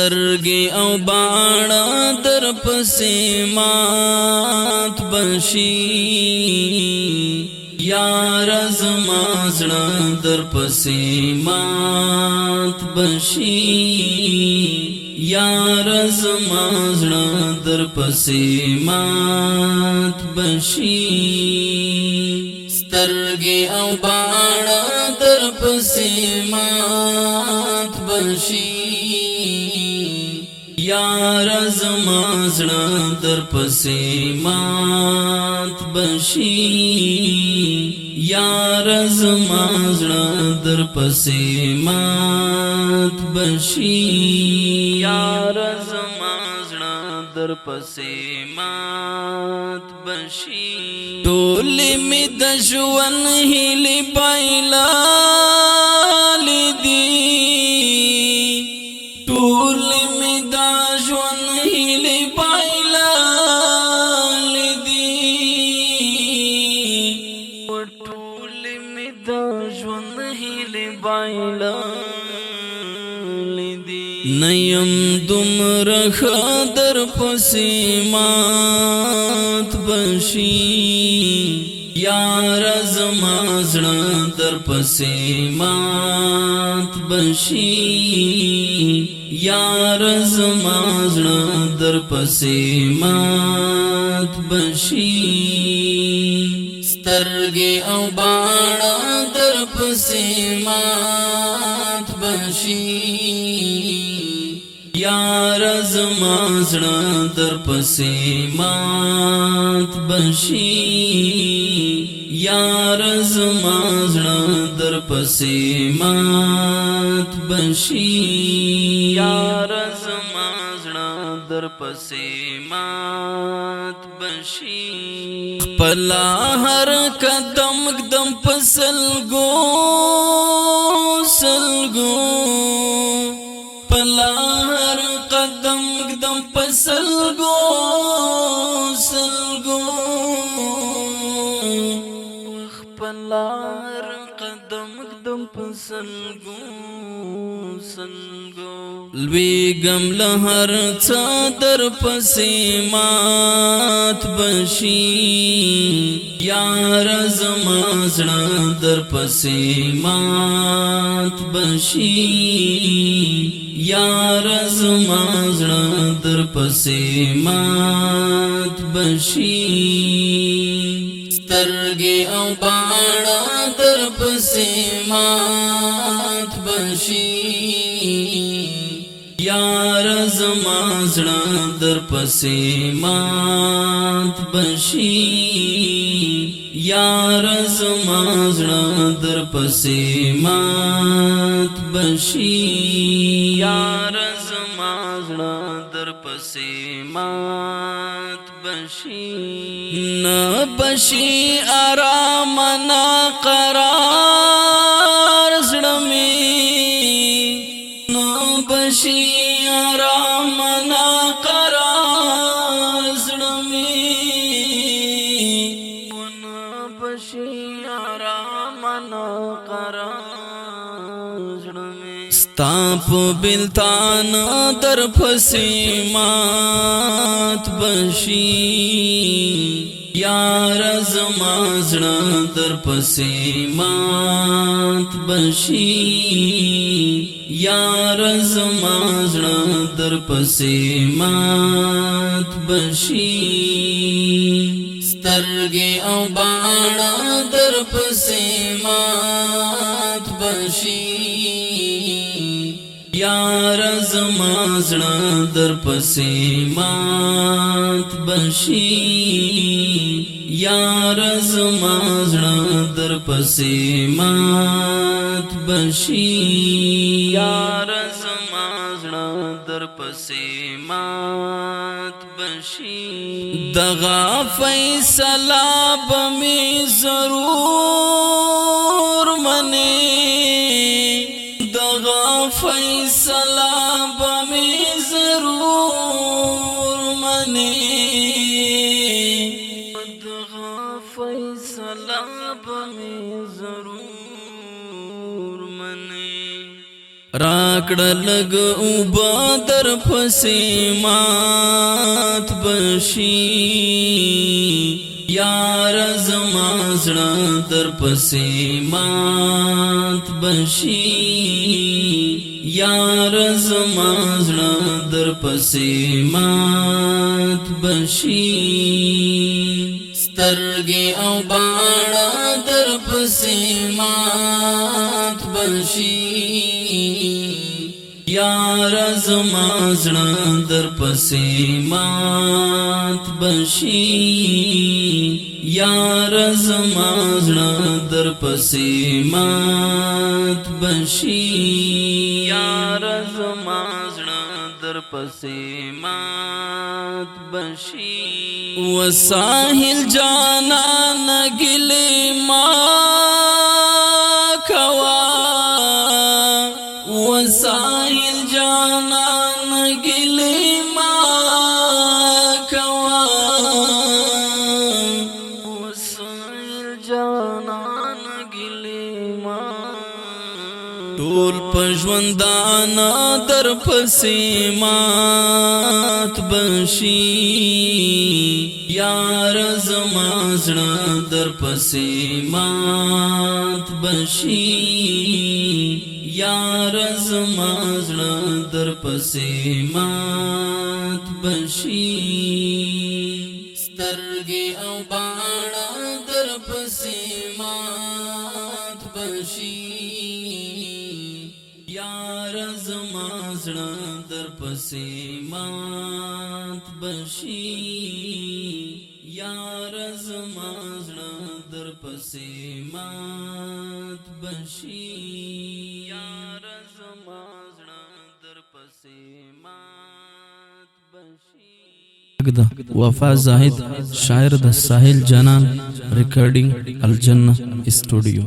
سترګې او باڼه در پسې مات بشي یار زما زړه در پسې مات بشي یار زما زړه در پسې مات بشي سترګې او باڼه در پسې مات بشي یار زما زړه در پسې مات بشي یار زما زړه در پسې مات بشي یار زما زړه در پسې مات بشي ټولې مې د ژوند هیلې بایللې دي ټولې مې د ژوند هیلې بایللې دي ټولې مې د ژوند هیلې بایللې دي نه یم دومره ښه در پسې مات بشي یار زما زړه در پسې مات بشي یار زما زړه در پسې مات بشي سترګې او باڼه در پسې مات بشي یار زما زړه در پسې مات بشي یار زما زړه در پسې مات بشي یار زما زړه در پسې مات بشي پلا هر قدم قدم پسلګو سلګو پلا هر قدم قدم پسلګو سلګو پلا هر قدم قدم پسلګو سلګو لویګم له هر څه در پسې مات بشي یار زما زړه در پسې مات بشي یار زما زړه در پسې مات بشي سترګې او باڼه در پسې مات بشي یار زما زړه در پسې مات بشي یار زما زړه در پسې مات بشي یار زما زړه در پسې مات بشي نه بشي آرام نه قرار زړه مې نه بشي آرام نه قرار زړه مې نه بشي آرام نه قرار زړه مې ستا په بلتان در پسې مات بشي یار زما زړه در پسې مات بشي یار زما زړه در پسې مات بشي سترګې او باڼه در پسې مات بشي یار زما زړه در پسې مات بشي یار زما زړه در پسې مات بشي یار زما زړه در پسې مات بشي دغه فیصله به مې ضرور منې دغه فیصله به مې ضرور منې دغه فیصله به مې ضرور منې را راکړه لګ اوبه در پسې مات بشي یار زما زړه در پسې مات بشي یار زما زړه در پسې مات بشي سترګې او باڼه در پسې مات بشي یار زما زړه در پسې مات بشي یار زما زړه در پسې مات بشي یار زما زړه در پسې مات بشي وساحل جانان ګلې ما کوا وساحل جانان ګلې ما کوا وساحل جانان ګلې ما ټول پژوندان در پسې مات بشي یار زما زړه در پسې مات بشي یار زما زړه در پسې مات بشي سترګې او باڼه در پسې مات بشي یار زما زړه در پسې مات بشي یار زما زړه در پسې مات بشي یار زما زړه در پسې مات بشي وفا زاهد شاعر د ساحل جانان ریکارډینګ الجنه اسټوډیو